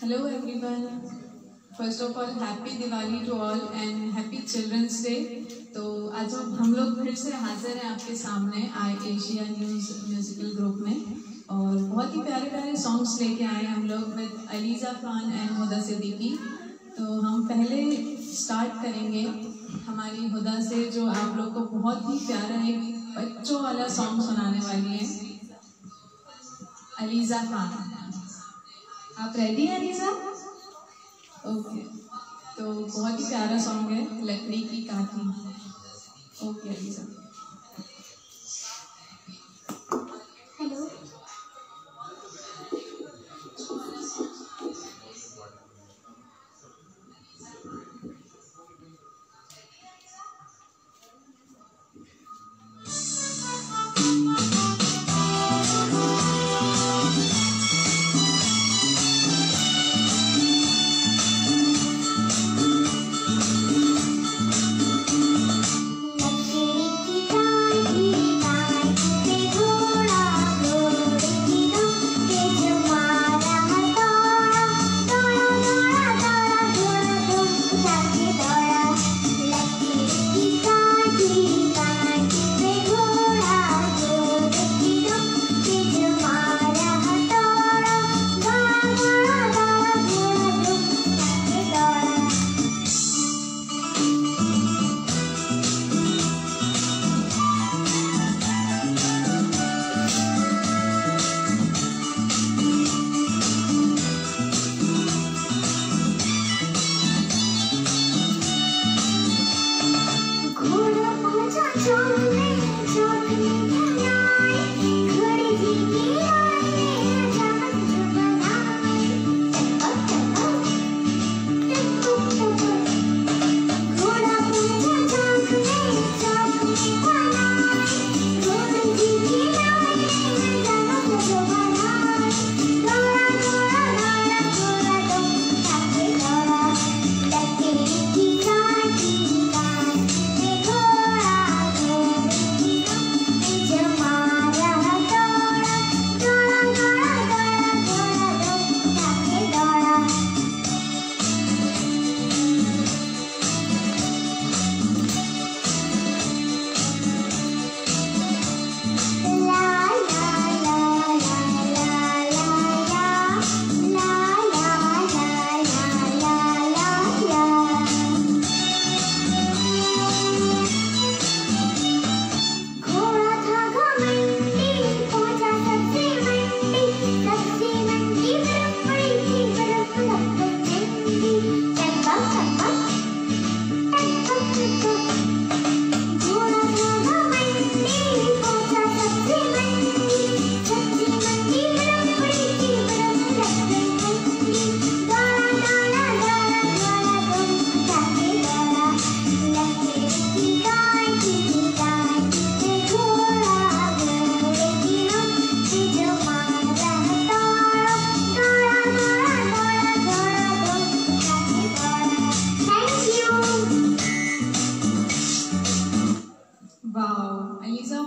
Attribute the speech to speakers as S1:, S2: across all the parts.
S1: Hello everyone. First of all, happy Diwali to all and happy Children's Day. तो आज हम लोग फिर से हाजिर हैं आपके सामने आई एशिया न्यूज़ म्यूजिकल ग्रुप में और बहुत ही प्यारे प्यारे सॉन्ग्स लेके आए हम लोग विद अलीज़ा खान एंड हुदा सिद्दीकी। तो हम पहले स्टार्ट करेंगे हमारी हुदा से, जो आप लोग को बहुत ही प्यारा एक बच्चों वाला सॉन्ग सुनाने वाली है, अलीज़ा खान। आप रेडी हैं अलीज़ा? ओके। तो बहुत ही प्यारा सॉन्ग है, लकड़ी की काठी। ओके अलीज़ा।
S2: हेलो,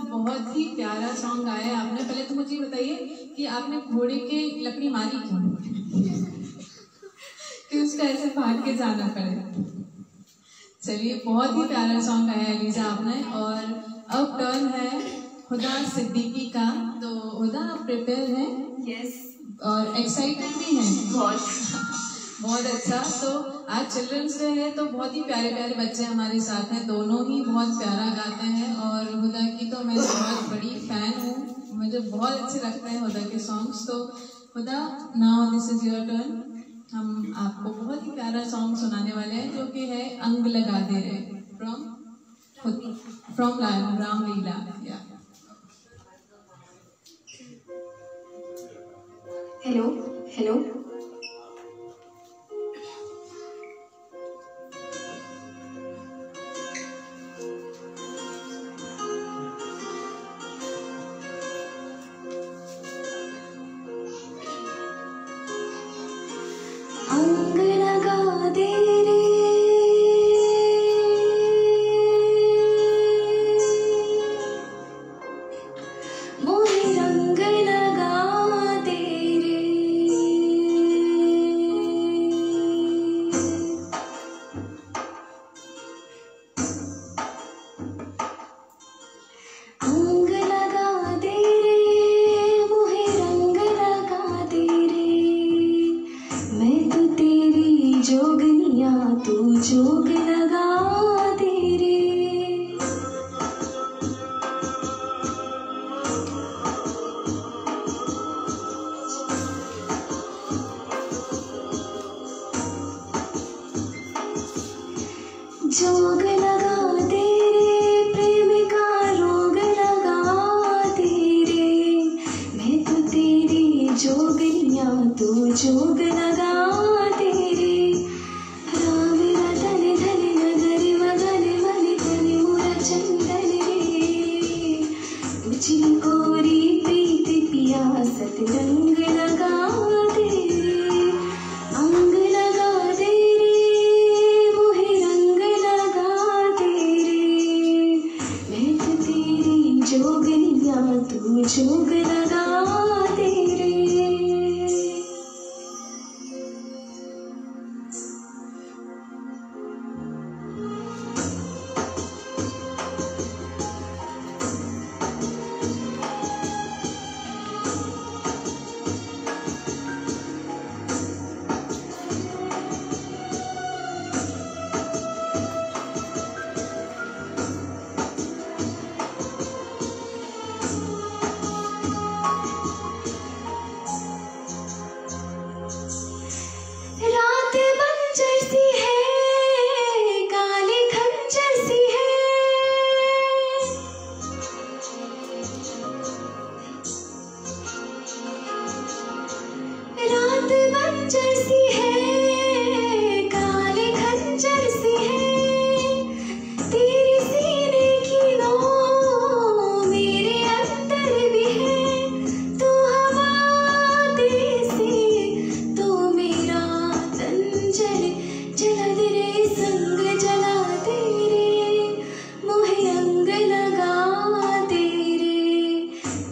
S1: बहुत ही प्यारा सॉन्ग गाया है आपने। पहले तो मुझे बताइए कि आपने घोड़े के लकड़ी मारी क्यों कि उसको ऐसे भाग के जाना पड़े। चलिए, बहुत ही प्यारा सॉन्ग गाया है अलीज़ा आपने। और अब टर्न है हुदा सिद्दीकी का। तो हुदा, आप प्रिपेयर हैं?
S2: यस।
S1: और एक्साइटेड भी हैं? बहुत अच्छा। तो आज चिल्ड्रंस डे है, तो बहुत ही प्यारे प्यारे बच्चे हमारे साथ हैं, दोनों ही बहुत प्यारा गाते हैं। और हुदा की तो मैं बहुत बड़ी फैन हूँ, मुझे बहुत अच्छे लगते हैं हुदा के सॉन्ग्स। तो Huda, now this is your turn. हम आपको बहुत ही प्यारा सॉन्ग सुनाने वाले हैं, जो कि है अंग लगा दे रे, फ्रॉम रामलीला।
S2: हेलो हेलो, अंग लगा दे रे मोहे, रंग लगा दे रे जोगनिया तू जोग लगा दे रे। जोग लगा दे रे प्रेम का रोग लगा दे रे। मैं तो तेरी जोगनिया तू जोग लगा दे रे। राम रतन धन नगर मगन मन तन मुरा चंदन रे। मुझी कोरी प्रीत पियासत रंग लगा दे रे। अंग लगा दे रे मोहे रंग लगा दे रे। मैं तो तेरी जोगनिया तू जोग लगा दे रे। रात बंजर सी है काली खंजर सी है। रात बंजर सी है काली खंजर सी है। तेरी सीने की लो मेरे अंदर भी है। तू हवा देसी तू मेरा तंजर जला दे रे संग जला दे रे। मोहे अंग लगा दे रे।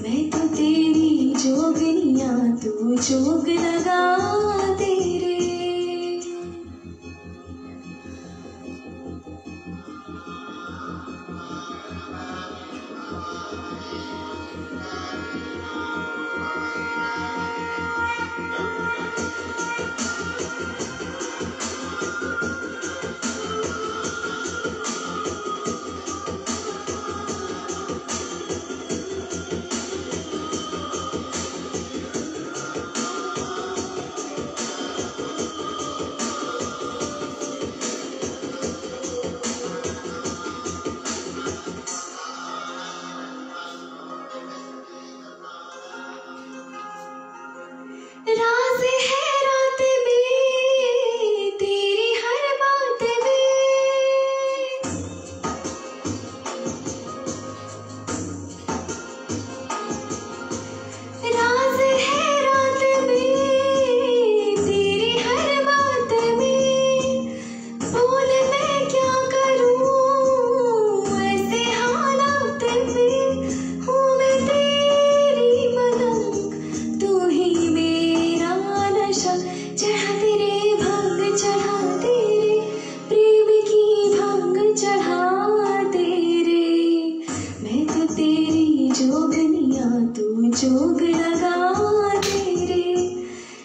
S2: मैं तो तेरी जोगनिया तू जोग लगा दे रे। राज है रात में तेरी हर बात में। राज है रात में तेरी हर बात में। बोल मैं क्या करूं ऐसे हालात में। हूँ मैं तेरी मलंग तू ही मेरा नशा। चढ़ा तेरे भांग चढ़ा तेरे प्रेम की भांग चढ़ा तेरे। मैं तो तेरी जोगनिया तू जोग लगा दे रे।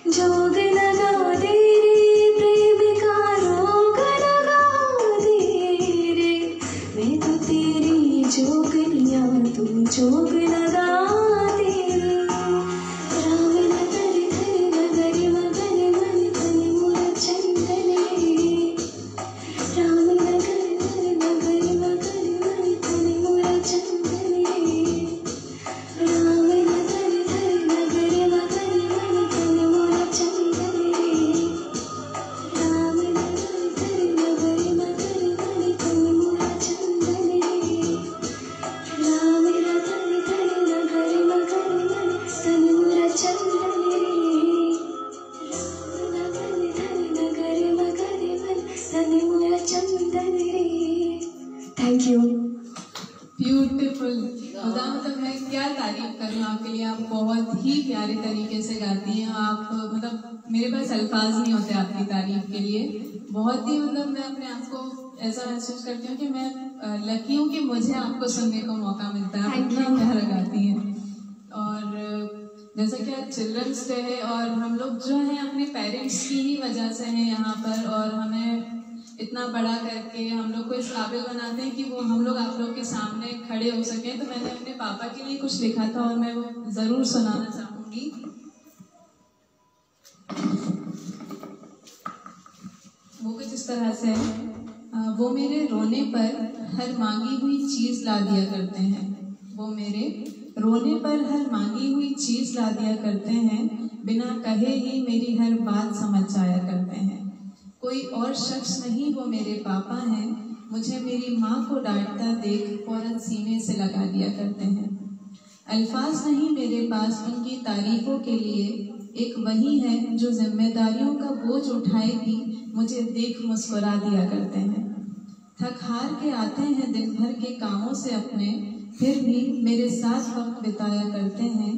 S2: जोग लगा दे रे प्रेम का रोग लगा दे रे। मैं तो तेरी जोगनिया तू जोग लगा दे रे। राम नगर धन नगर मगन मन तन मुरा चंदन रे। राम नगर धन नगर मगन मन तन मुरा चंदन रे। राम नगर धन नगर मगन मन तन मुरा चंदन रे। राम नगर धन नगर मगन मन तन मुरा चंदन रे। राम रतन धन नगर मगन मन तन मुरा चंदन रे। राम रतन धन नगर मगन मन तन मुरा चंदन रे। Thank you.
S1: ब्यूटीफुल। मतलब मैं क्या तारीफ करूँ आपके लिए। आप बहुत ही प्यारे तरीके से गाती हैं। आप मतलब मेरे पास अल्फाज नहीं होते आपकी तारीफ के लिए। बहुत ही मतलब मैं अपने आप को ऐसा महसूस करती हूँ कि मैं लकी हूँ कि मुझे आपको सुनने को मौका मिलता है। आप इतना प्यारा गाती हैं। और जैसा कि आज चिल्ड्रंस डे है और हम लोग जो हैं अपने पेरेंट्स की ही वजह से हैं यहाँ पर, और हमें इतना बड़ा करके हम लोग को इस काबिल बनाते हैं कि वो हम लोग आप लोग के सामने खड़े हो सकें। तो मैंने अपने पापा के लिए कुछ लिखा था और मैं वो ज़रूर सुनाना चाहूँगी। वो कुछ इस तरह से है। वो मेरे रोने पर हर मांगी हुई चीज़ ला दिया करते हैं। वो मेरे रोने पर हर मांगी हुई चीज़ ला दिया करते हैं। बिना कहे ही मेरी हर बात समझ जाया करते हैं। कोई और शख्स नहीं, वो मेरे पापा हैं। मुझे मेरी माँ को डांटता देख फौरन सीने से लगा दिया करते हैं। अल्फाज नहीं मेरे पास उनकी तारीफों के लिए, एक वही है जो जिम्मेदारियों का बोझ उठाए भी मुझे देख मुस्कुरा दिया करते हैं। थक हार के आते हैं दिन भर के कामों से अपने, फिर भी मेरे साथ वक्त बिताया करते हैं।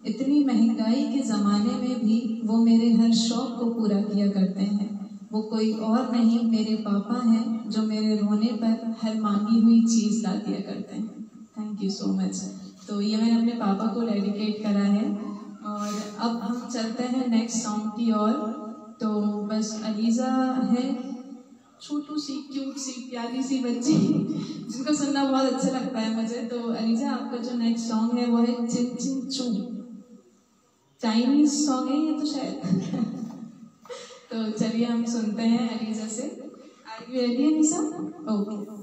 S1: इतनी महंगाई के ज़माने में भी वो मेरे हर शौक़ को पूरा किया करते हैं। वो कोई और नहीं, मेरे पापा हैं जो मेरे रोने पर हर मांगी हुई चीज़ ला दिया करते हैं। Thank you so much. तो ये मैंने अपने पापा को डेडिकेट करा है। और अब हम चलते हैं नेक्स्ट सॉन्ग की ओर। तो बस अलीज़ा है, छोटू सी क्यूट सी प्यारी सी बच्ची जिनको सुनना बहुत अच्छा लगता है मुझे। तो अलीज़ा, आपका जो नेक्स्ट सॉन्ग है वो है चिन चिन चू। चाइनीज सॉन्ग है ये तो शायद तो चलिए हम सुनते हैं अलीज़ा से। Are you ready Aliza? Okay.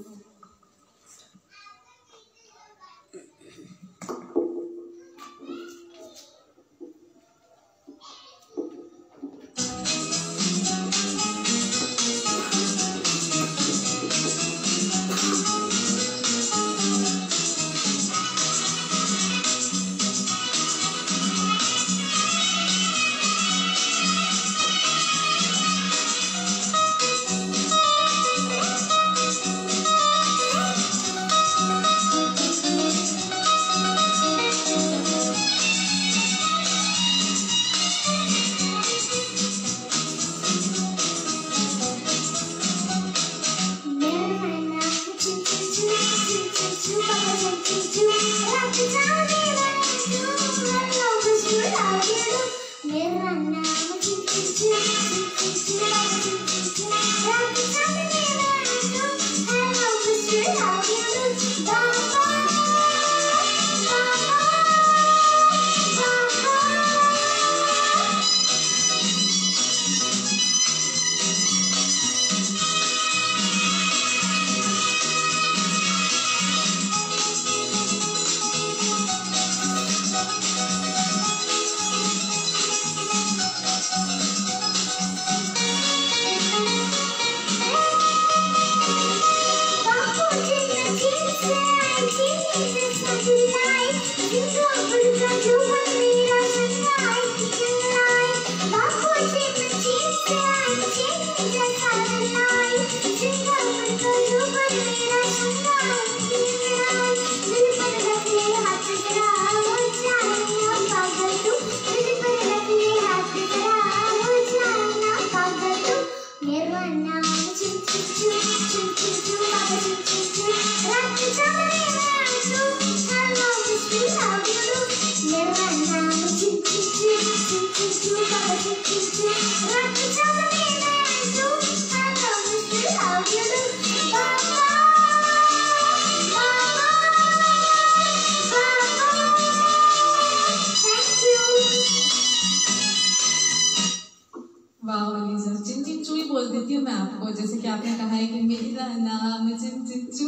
S1: जैसे कि आपने कहा है कि मेरा नाम चिन चिन चू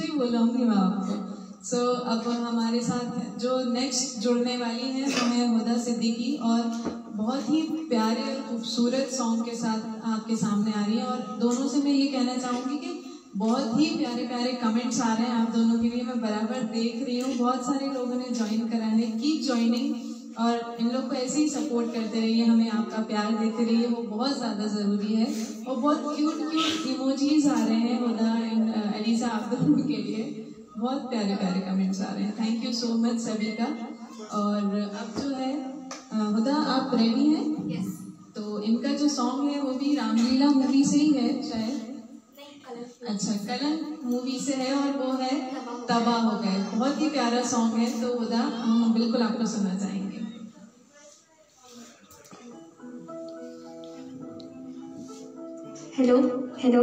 S1: ही बोलूँगी मैं आपको। सो अब हमारे साथ जो नेक्स्ट जुड़ने वाली हैं वो है हुदा सिद्दीकी, और बहुत ही प्यारे और खूबसूरत सॉन्ग के साथ आपके सामने आ रही है। और दोनों से मैं ये कहना चाहूँगी कि बहुत ही प्यारे प्यारे कमेंट्स आ रहे हैं आप दोनों के लिए, मैं बराबर देख रही हूँ। बहुत सारे लोगों ने ज्वाइन करा है, कीप ज्वाइनिंग, और इन लोग को ऐसे ही सपोर्ट करते रहिए, हमें आपका प्यार देते रहिए, वो बहुत ज़्यादा ज़रूरी है। और बहुत क्यूट क्यूट इमोजीज आ रहे हैं हुदा एंड अलीज़ा आप दोनों के लिए, बहुत प्यारे प्यारे कमेंट्स आ रहे हैं। थैंक यू सो मच सभी का। और अब जो है हुदा, आप रेडी हैं?
S3: Yes.
S1: तो इनका जो सॉन्ग है वो भी रामलीला मूवी से ही है शायद। अच्छा, कलन मूवी से है और वो है तबाह हो गए। बहुत ही प्यारा सॉन्ग है, तो हुदा हम बिल्कुल आपको सुनना चाहेंगे।
S2: हेलो हेलो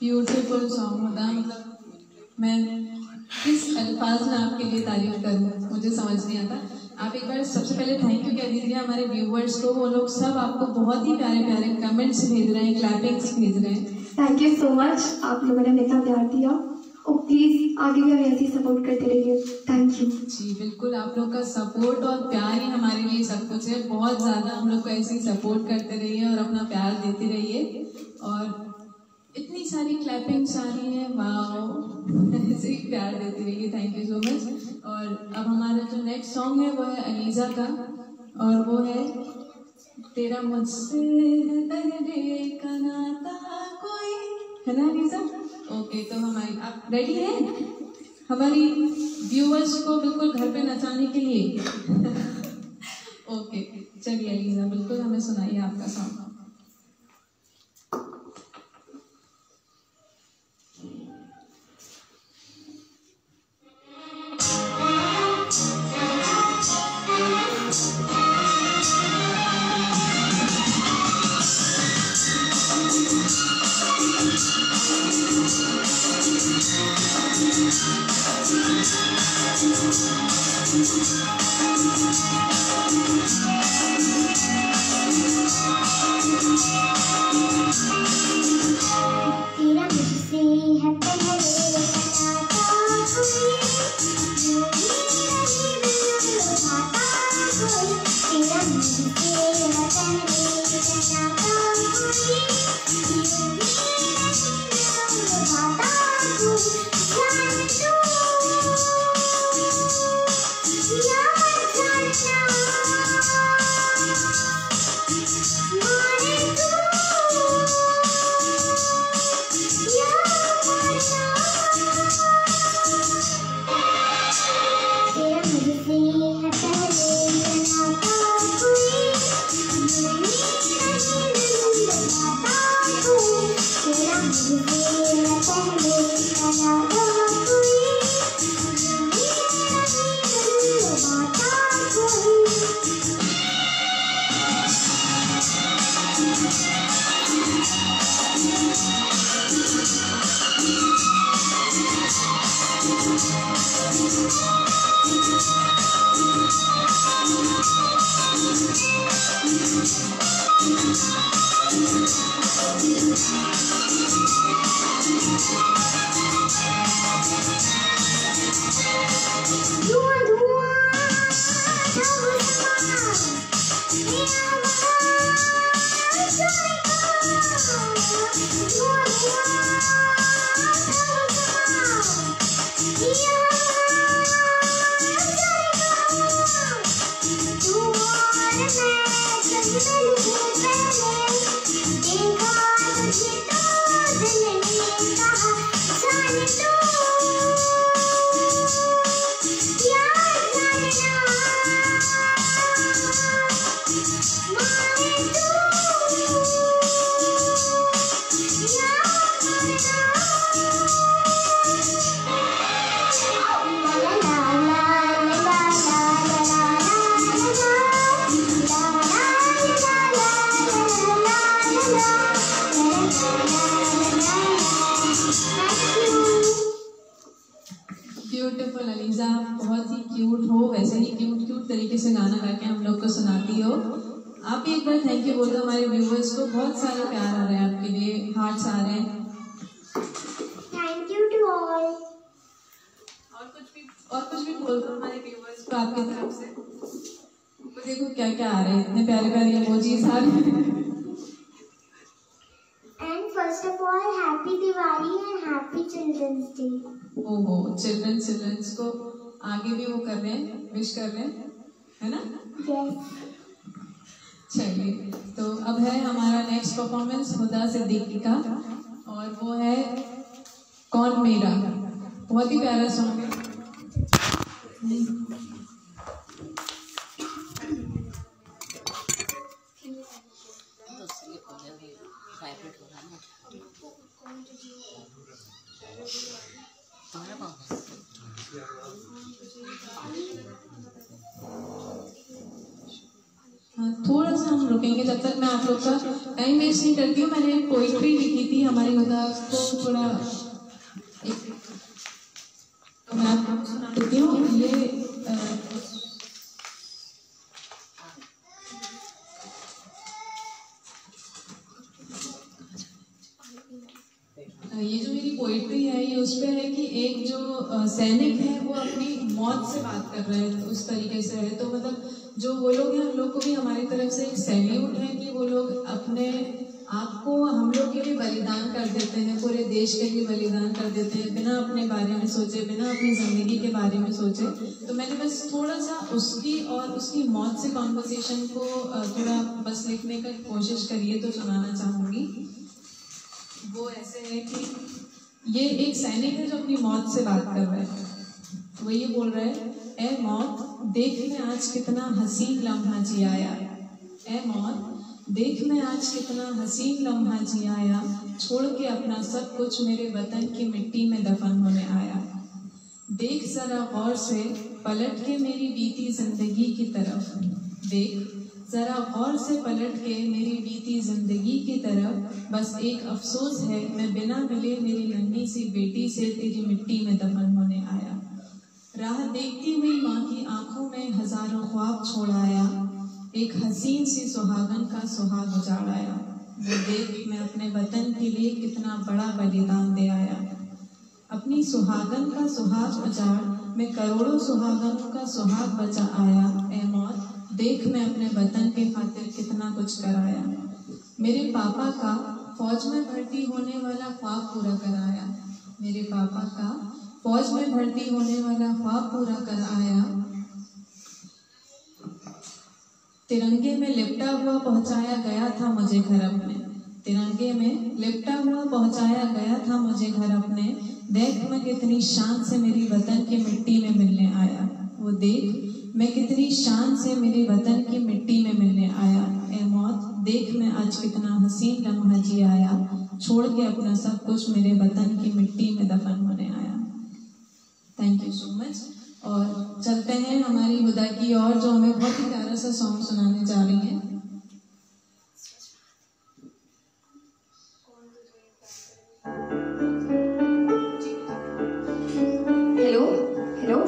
S1: ब्यूटीफुल सॉन्ग होता, मतलब मैं किस अल्फाज में आपके लिए तारीफ करूँ मुझे समझ नहीं आता। आप एक बार सबसे पहले थैंक यू कह दीजिए हमारे व्यूवर्स को, वो लोग सब आपको बहुत ही प्यारे प्यारे कमेंट्स भेज रहे हैं, क्लैपिंग्स भेज रहे हैं।
S2: थैंक यू सो मच, आप लोगों ने हमें इतना प्यार दिया और प्लीज आगे भी हमें ऐसे सपोर्ट करते रहिए। थैंक यू
S1: जी बिल्कुल, आप लोग का सपोर्ट और प्यार ही हमारे लिए सब कुछ है। बहुत ज़्यादा हम लोग को ऐसे ही सपोर्ट करते रहिए और अपना प्यार देते रहिए। और इतनी सारी क्लैपिंग्स आ रही हैं, वाओ, ऐसे ही प्यार देते रहिए। Thank you so much. और अब हमारा जो नेक्स्ट सॉन्ग है वो है अलीजा का, और वो है तेरा मुझसे पहले का नाता कोई, है ना अलीजा? ओके, तो हमारी, आप रेडी हैं हमारी व्यूअर्स को बिल्कुल घर पे नचाने के लिए? ओके, चलिए अलीजा बिल्कुल हमें सुनाइए आपका सॉन्ग। ब्यूटीफुल अलीजा, बहुत ही क्यूट हो, वैसे ही क्यूट क्यूट तरीके से गाना गा के हम लोग को सुनाती हो। आप भी एक बार थैंक यू बोल दो हमारे व्यूवर्स को, बहुत सारा प्यार आ रहा है आपके लिए, हार्ट्स आ रहे हैं।
S2: Thank you to all.
S1: और कुछ भी बोल दो हमारे व्यूवर्स को आपकी तरफ से। वो देखो क्या क्या आ रहे हैं, इतने प्यारे प्यारे इमोजीज आ रहे हैं।
S2: And first of all, happy Diwali and happy Children's Day.
S1: ओहो, चिल्ड्रंस को आगे भी वो कर रहे हैं, विश कर रहे हैं, है ना?
S2: Yes.
S1: चलिए, तो अब है हमारा नेक्स्ट परफॉर्मेंस हुदा सिद्दीकी का, और वो है कौन मेरा। बहुत ही प्यारा सॉन्ग है। हाँ, थोड़ा सा हम रुकेंगे जब तक मैं आप लोग का टाइम वेस्ट नहीं करती हूँ। मैंने एक पोइट्री लिखी थी हमारी हुदा को, थोड़ा तो मैं आपको सुना देती हूँ। ये जो मेरी पोइट्री है ये उस पर है कि एक जो सैनिक है वो अपनी मौत से बात कर रहे हैं, उस तरीके से है। तो मतलब जो वो लोग हैं, हम लोग को भी हमारी तरफ से एक सैल्यूट है कि वो लोग अपने आप को हम लोग के लिए बलिदान कर देते हैं, पूरे देश के लिए बलिदान कर देते हैं, बिना अपने बारे में सोचे, बिना अपनी ज़िंदगी के बारे में सोचे। तो मैंने बस थोड़ा सा उसकी और उसकी मौत से कॉन्वर्सेशन को थोड़ा बस लिखने का कोशिश करिए तो सुनाना चाहूँगी। वो ऐसे है कि ये एक सैनिक है जो अपनी मौत से बात कर रहा है। वो ये बोल रहा है, ए मौत देख मैं आज कितना हसीन लम्हा जियाया। ए मौत देख मैं आज कितना हसीन लम्हा जियाया, छोड़ के अपना सब कुछ मेरे वतन की मिट्टी में दफन होने आया। देख जरा गौर से पलट के मेरी बीती जिंदगी की तरफ, देख जरा गौर से पलट के मेरी बीती जिंदगी की तरफ। बस एक अफसोस है मैं बिना मिले मेरी नन्ही सी बेटी से तेरी मिट्टी में दफन होने आया। राह देखती हुई माँ की आंखों में हजारों ख्वाब छोड़ आया, एक हसीन सी सुहागन का सुहाग उजाड़ाया। वो देख मैं अपने वतन के लिए कितना बड़ा बलिदान दे आया। अपनी सुहागन का सुहाग उजाड़ मैं करोड़ों सुहागनों का सुहाग बचा आया। ए मौत देख मैं अपने वतन के खातिर कितना कुछ कराया। मेरे पापा का फौज में भर्ती होने वाला ख्वाब पूरा कराया। मेरे पापा का फौज में भर्ती होने वाला ख्वाब पूरा कराया। तिरंगे में लिपटा हुआ पहुंचाया गया था मुझे घर अपने, तिरंगे में लिपटा हुआ पहुंचाया गया था मुझे घर अपने। देख मैं कितनी शान से मेरी वतन की मिट्टी में मिलने आया। वो देख मैं कितनी शान से मेरे वतन की मिट्टी में मिलने आया। ए मौत देख मैं आज कितना हसीन लम्हा जियाया, छोड़ के अपना सब कुछ मेरे वतन की मिट्टी में दफन होने आया। Thank you so much. और चलते हैं हमारी हुदा की और, जो हमें बहुत ही प्यारा सा सॉन्ग सुनाने जा रही है।
S2: हेलो हेलो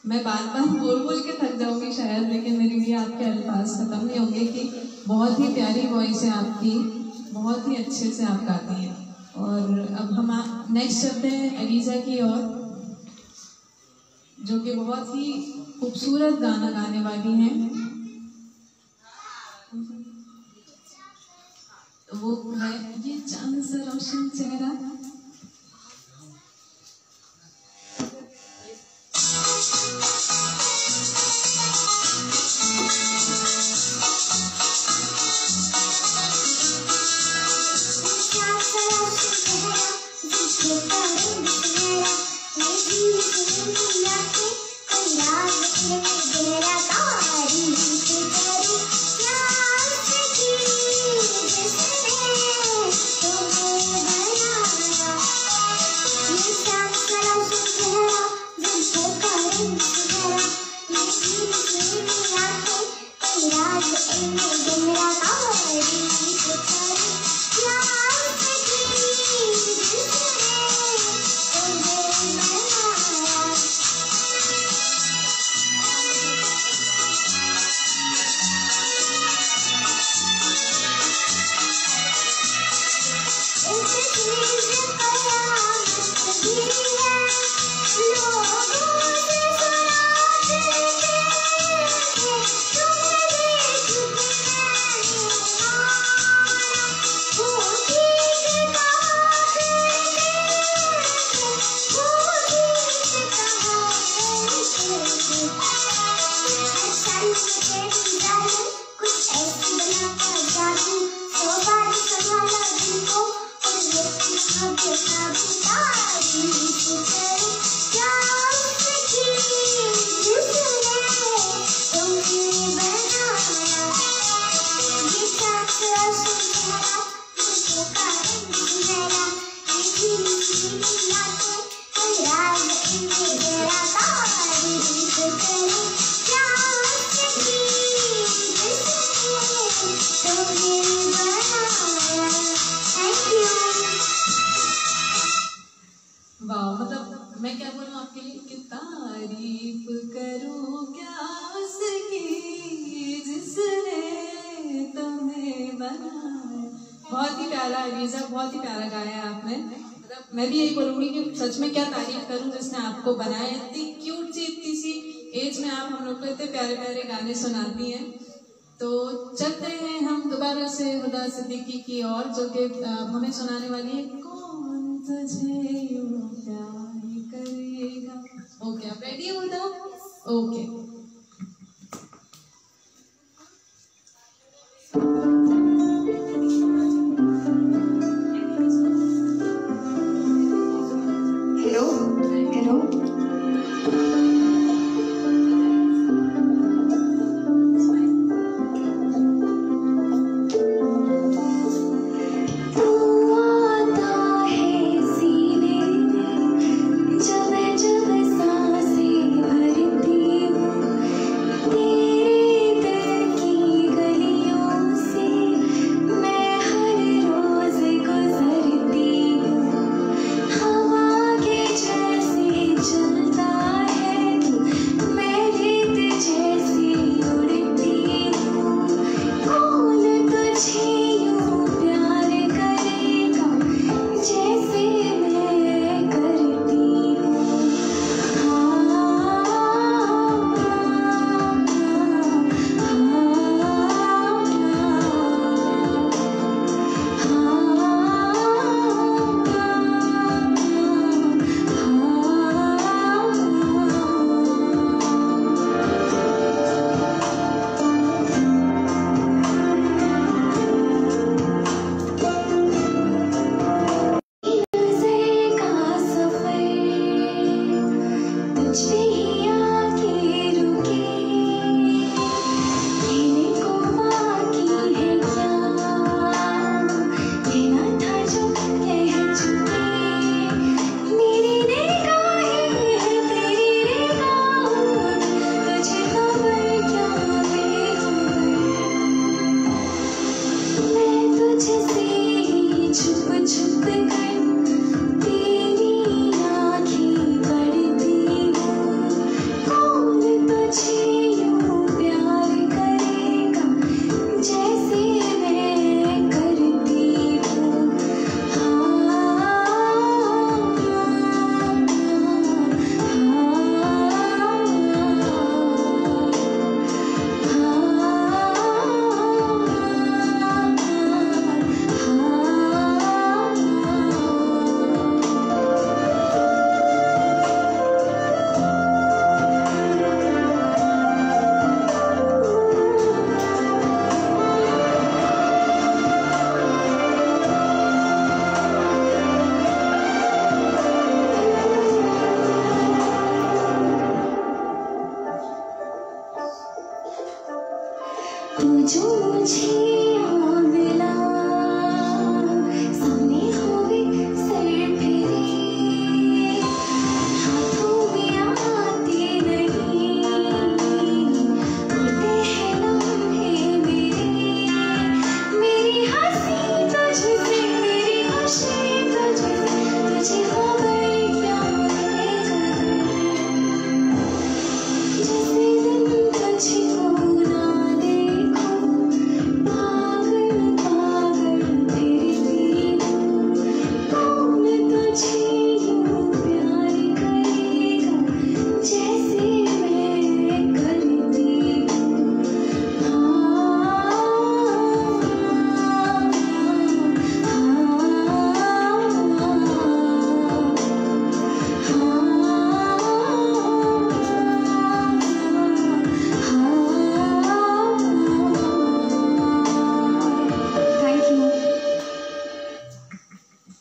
S1: मैं बार बार बोल बोल के थक जाऊंगी शायद, लेकिन मेरे लिए आपके अल्फाज खत्म नहीं होंगे कि बहुत ही प्यारी वॉइस है आपकी, बहुत ही अच्छे से आप गाती हैं। और अब हम नेक्स्ट चलते हैं एलिजा की ओर, जो कि बहुत ही खूबसूरत गाना गाने वाली हैं। वो है ये चांद सा रोशन चेहरा। मैं क्या बोलूँ आपके लिए कि तारीफ करूँ क्या उसकी जिसने तुम्हें बनाया। बहुत ही प्यारा रीजा, बहुत ही प्यारा गाया है आपने। मतलब मैं भी यही बोलूँगी कि सच में क्या तारीफ करूँ जिसने आपको बनाया। इतनी क्यूट सी इतनी सी एज में आप हम लोग को इतने प्यारे प्यारे गाने सुनाती हैं। तो चलते हैं हम दोबारा से हुदा सिद्दीकी की ओर, जो कि हमें सुनाने वाली है कौन तुझे यूं प्यार करेगा। ओके, आप रेडी हो Huda? Okay.
S2: Hello hello,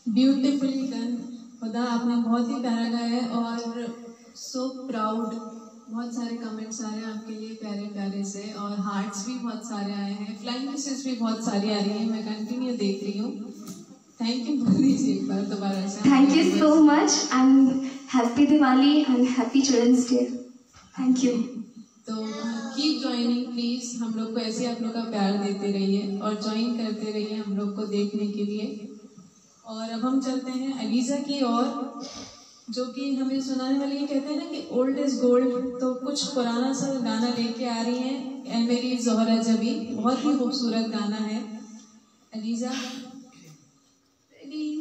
S1: beautifully done खुदा, आपने बहुत ही प्यारा गाया है और सो प्राउड। बहुत सारे कमेंट्स आ रहे हैं आपके लिए प्यारे प्यारे से, और हार्ट्स भी बहुत सारे आए हैं, फ्लाइंग मैसेज भी बहुत सारी आ रही है, मैं कंटिन्यू देख रही हूँ। थैंक यू बोल दीजिए एक बार दोबारा से।
S2: Thank you so much and happy Diwali and happy children's day. Thank you.
S1: तो कीप ज्वाइनिंग प्लीज, हम लोग को ऐसे आप लोग का प्यार देते रहिए और ज्वाइन करते रहिए हम लोग को देखने के लिए। और अब हम चलते हैं अलीजा की ओर, जो कि हमें सुनाने वाली है, कहते हैं ना कि ओल्ड इज गोल्ड, तो कुछ पुराना सा गाना लेके आ रही हैं ए मेरी ज़ोहरा जबी। बहुत ही खूबसूरत गाना है। ELISA ready?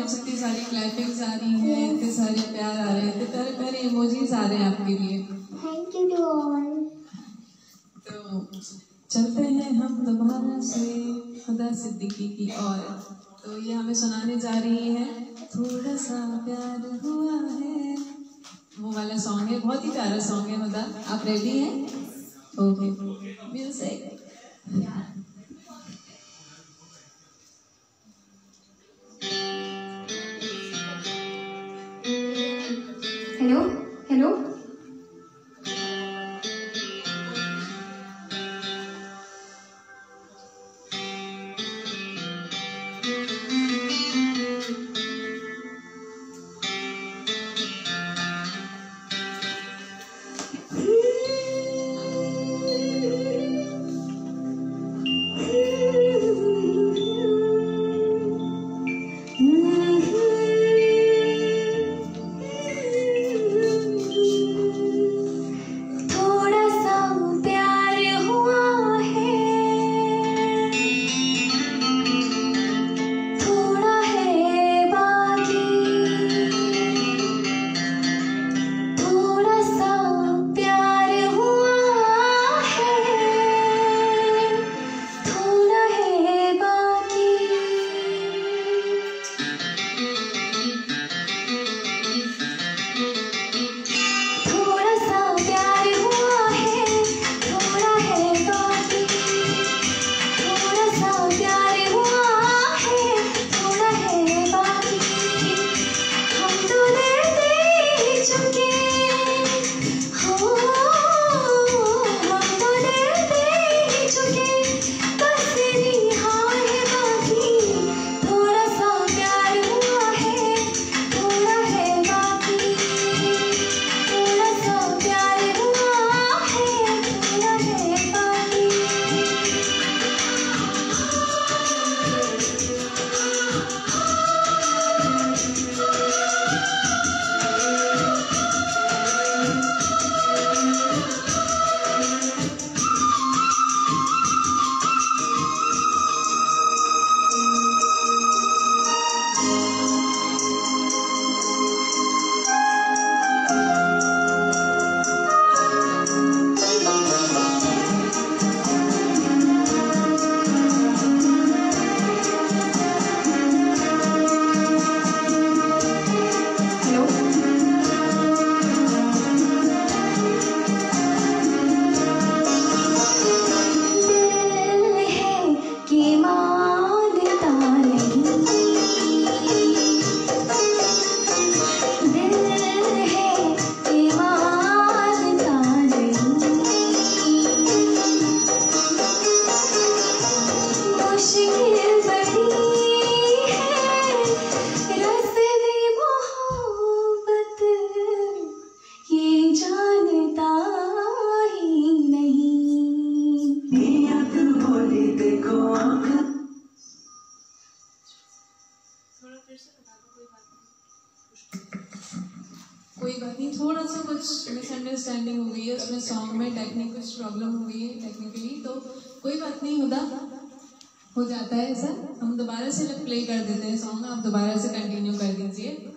S1: से इतनी सारी क्लैपिंग्स आ रही हैं, इतने सारे प्यार आ रहे हैं, इतने प्यारे प्यारे इमोजीज आ रहे हैं आपके लिए।
S2: Thank you to all.
S1: तो चलते हैं हम दोबारा से खुदा सिद्दीकी की ओर। तो ये हमें सुनाने जा रही है थोड़ा सा प्यार हुआ है, वो वाला सॉन्ग है, बहुत ही प्यारा सॉन्ग है। खुदा, आप रेडी हैं? Okay, music.
S2: हेलो हेलो,
S1: कोई बात नहीं, थोड़ा सा कुछ मिसअंडरस्टैंडिंग हो गई है उसमें, सॉन्ग में कुछ प्रॉब्लम हो गई है टेक्निकली, तो कोई बात नहीं, हुदा हो जाता है ऐसा। हम दोबारा से प्ले कर देते हैं सॉन्ग, आप दोबारा से कंटिन्यू कर दीजिए।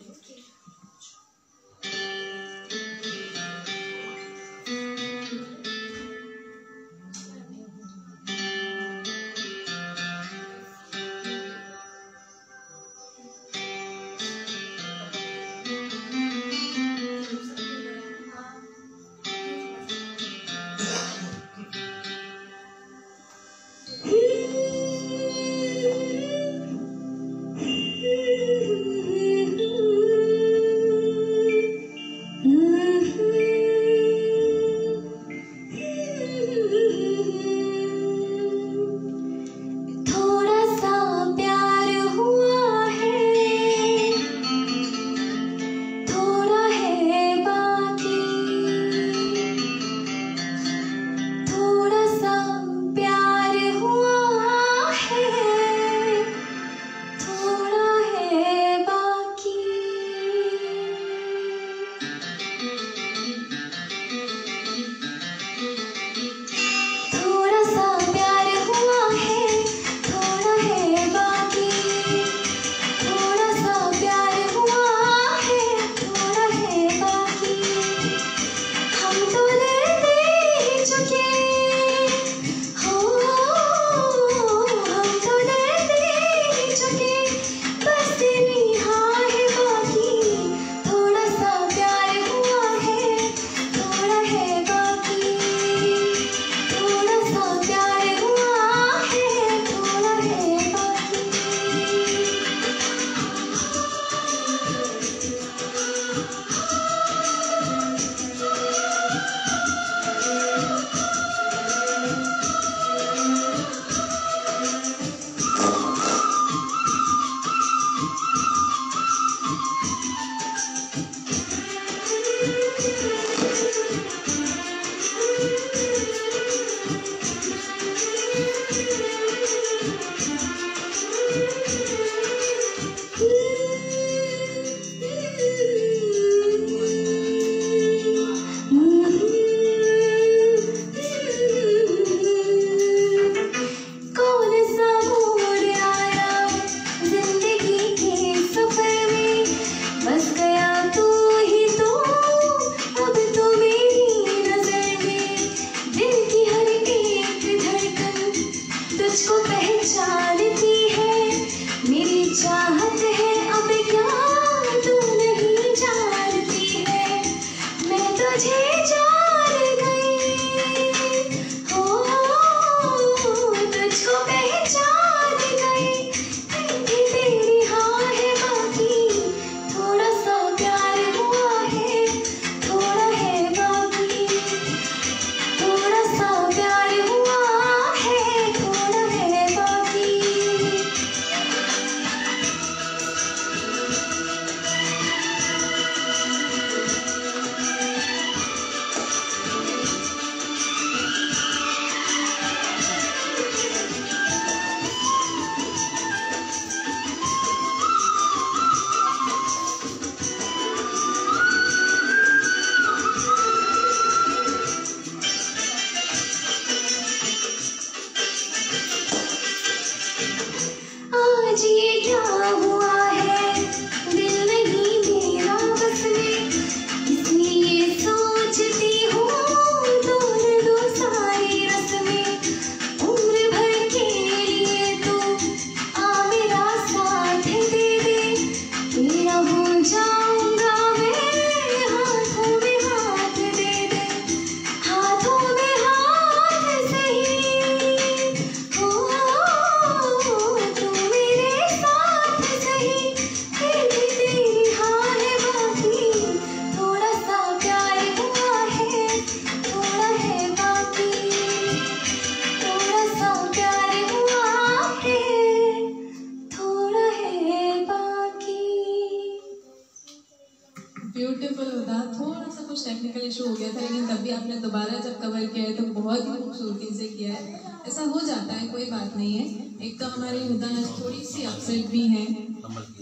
S1: ब्यूटीफुल होता। थोड़ा सा कुछ टेक्निकल इशू हो गया था, लेकिन तब भी आपने दोबारा जब कवर किया है तो बहुत ही खूबसूरती से किया है। ऐसा हो जाता है, कोई बात नहीं है। एक तो हमारी हुदा थोड़ी सी अपसेट भी है,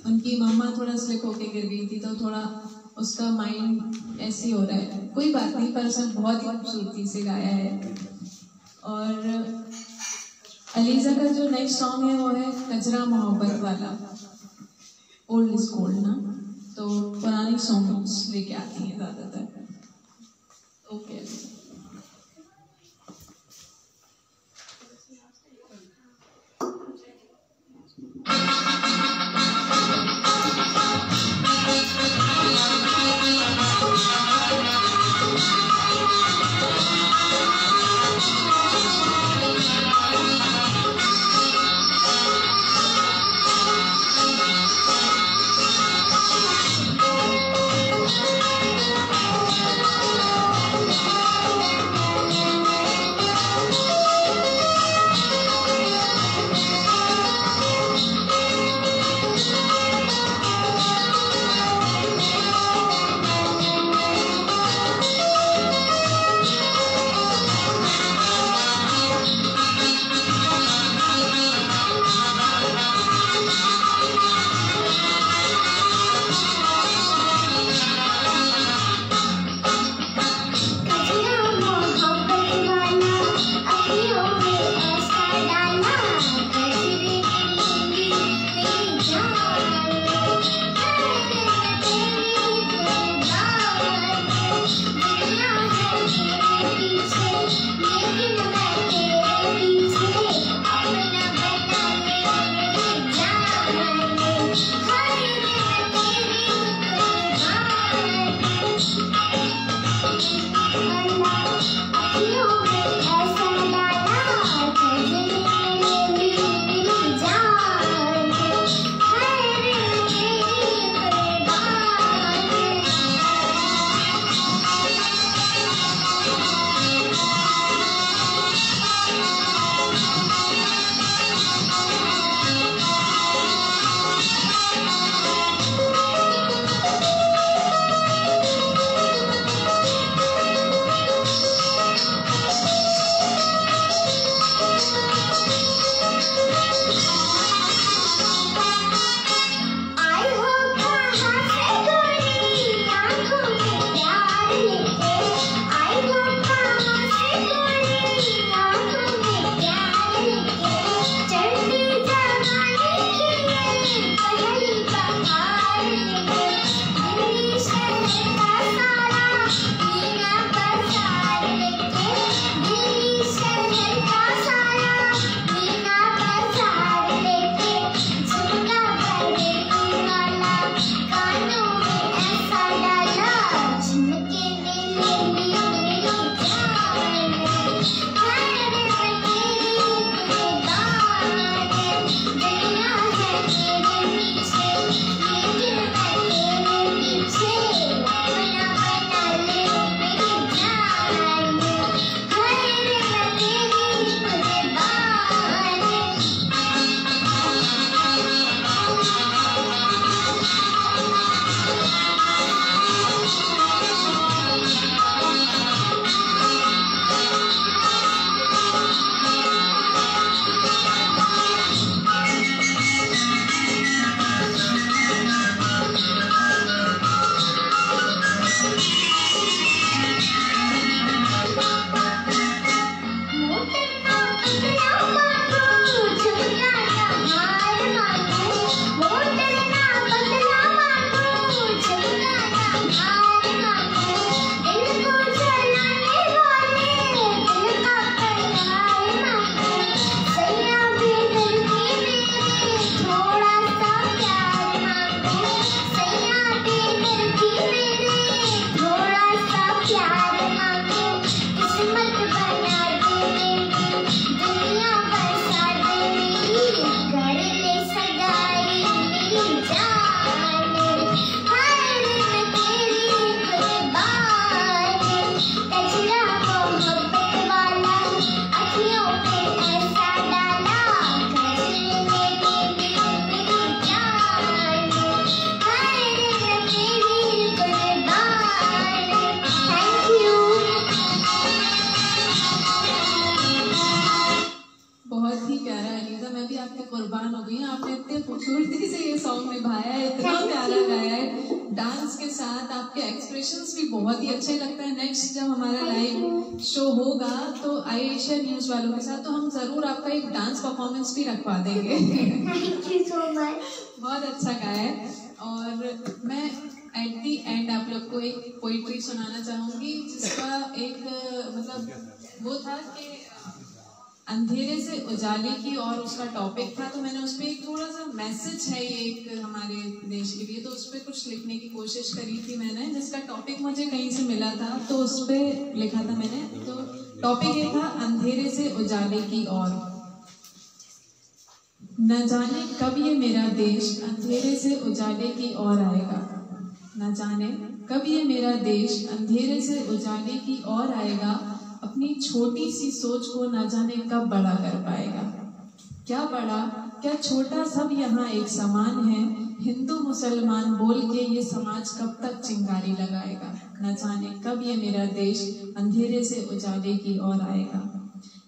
S1: उनकी मम्मा थोड़ा स्लिप होके गिर गई थी तो थोड़ा उसका माइंड ऐसे हो रहा है, कोई बात नहीं। पर सब बहुत ही खूबसूरती से गाया है। और अलीजा का जो नेक्स्ट सॉन्ग है वो है कचरा मोहब्बत वाला, ओल्ड इज गोल्ड ना, तो पुरानी सॉन्ग्स लेके आती हैं ज़्यादातर। ओके कुर्बान हो गई। आपने इतने खूबसूरती से ये सॉन्ग निभाया है, इतना प्यारा गाया है, डांस के साथ आपके एक्सप्रेशंस भी बहुत ही अच्छे लगते हैं। नेक्स्ट जब हमारा लाइव शो होगा तो आई एशिया न्यूज वालों के साथ तो हम जरूर आपका एक डांस परफॉर्मेंस भी रखवा देंगे।
S2: थैंक यू सो मच,
S1: बहुत अच्छा गाया है। और मैं एट दी एंड आप लोग को एक पोइट्री सुनाना चाहूंगी जिसका एक मतलब वो था कि अंधेरे से उजाले की, और उसका टॉपिक था तो मैंने उसमें एक थोड़ा सा मैसेज है ये एक हमारे देश के लिए, तो उस पर कुछ लिखने की कोशिश करी थी मैंने, जिसका टॉपिक मुझे कहीं से मिला था तो उस पर लिखा था मैंने। तो टॉपिक ये था अंधेरे से उजाले की ओर। न जाने कब ये मेरा देश अंधेरे से उजाले की ओर आएगा, न जाने कब ये मेरा देश अंधेरे से उजाले की ओर आएगा, अपनी छोटी सी सोच को न जाने कब बड़ा कर पाएगा। क्या बड़ा क्या छोटा सब यहाँ एक समान है, हिंदू मुसलमान बोल के ये समाज कब तक चिंगारी लगाएगा, न जाने कब ये मेरा देश अंधेरे से उजाले की ओर आएगा।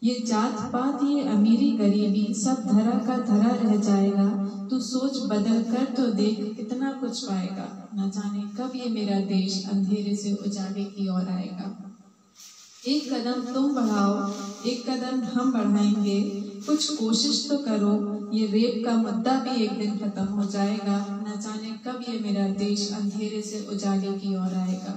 S1: ये जात पात ये अमीरी गरीबी सब धरा का धरा रह जाएगा, तू सोच बदल कर तो देख कितना कुछ पाएगा, न जाने कब ये मेरा देश अंधेरे से उजाले की ओर आएगा। एक कदम तुम बढ़ाओ एक कदम हम बढ़ाएंगे, कुछ कोशिश तो करो, ये रेप का मुद्दा भी एक दिन खत्म हो जाएगा, न जाने कब ये मेरा देश अंधेरे से उजाले की ओर आएगा।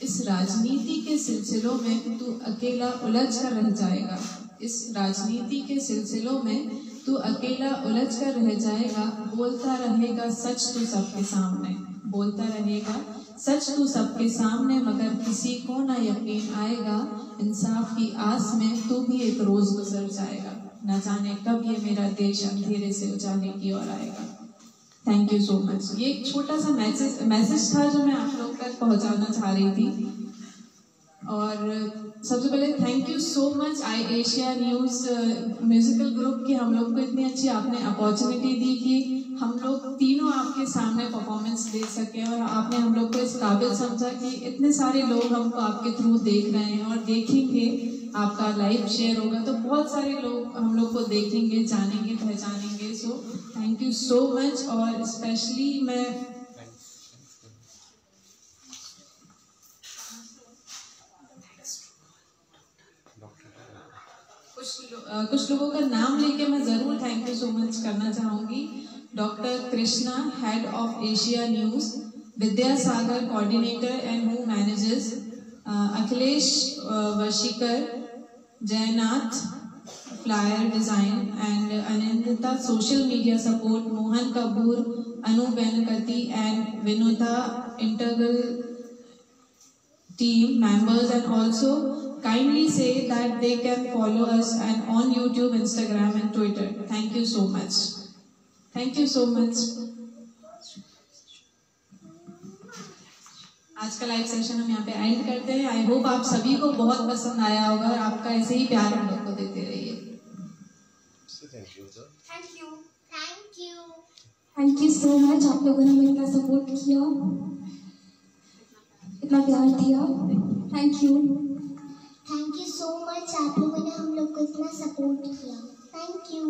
S1: इस राजनीति के सिलसिलों में तू अकेला उलझ कर रह जाएगा, इस राजनीति के सिलसिलों में तू अकेला उलझ कर रह जाएगा, बोलता रहेगा सच तो सबके सामने, बोलता रहेगा, सच तू सबके सामने मगर किसी को ना यकीन आएगा, इंसाफ की आस में तू भी एक रोज गुजर जाएगा, न जाने कब ये मेरा देश अंधेरे से उजाले की ओर आएगा। Thank you so much. ये एक छोटा सा मैसेज था जो मैं आप लोग तक पहुंचाना चाह रही थी। और सबसे पहले thank you so much I Asia news musical group की, हम लोग को इतनी अच्छी आपने अपॉर्चुनिटी दी कि हम लोग तीनों आपके सामने परफॉर्मेंस दे सके, और आपने हम लोग को इस काबिल समझा कि इतने सारे लोग हमको आपके थ्रू देख रहे हैं और देखेंगे, आपका लाइव शेयर होगा तो बहुत सारे लोग हम लोग को देखेंगे, जानेंगे, पहचानेंगे। So thank you so much. और स्पेशली मैं कुछ लोगों का नाम लेके मैं जरूर थैंक यू सो मच करना चाहूंगी। Doctor Krishna, head of Asia news, Vidyasagar, coordinator and who manages, Akhilesh Vashikar, Jaynath flyer design and Anindita social media support, Mohan Kapoor, Anu Benkati and Vinoda integral team members, and also kindly say that they can follow us and on YouTube, Instagram and Twitter. Thank you so much. Thank you so much. आज का live session हम यहाँ पे and करते हैं। I hope आप सभी को बहुत पसंद आया होगा और आपका ऐसे ही प्यार हम लोग को देते रहिए।
S2: Thank you
S3: thank you so much. आप लोगों ने हमें इतना सपोर्ट किया, इतना प्यार दिया। Thank you
S2: so much. आप लोगों ने हम लोग को इतना सपोर्ट किया। Thank you.